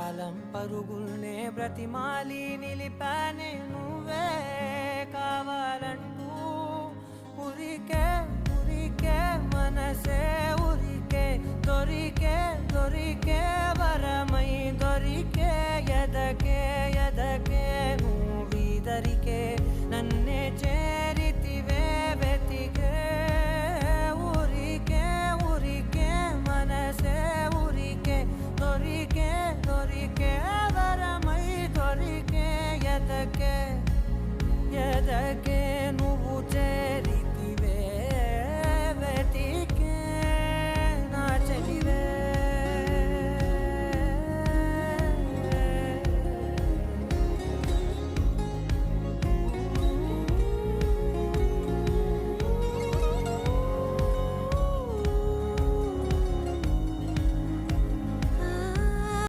కాలం పరుగుల్నే బ్రతిమాలి నిలిపానే నువ్వే కావాలంటూ ఉరికే ఉరికే మనసే ఉరికే దొరికే దొరికే వరమై దొరికే ఎదకే ఎదకే నువ్వీదరికే నన్నే చేరితివే వెతికే ఉరికే ఉరికే మనసే ఉరికే దొరికే దొరికే వరమై దొరికే ఎదకే ఎదకే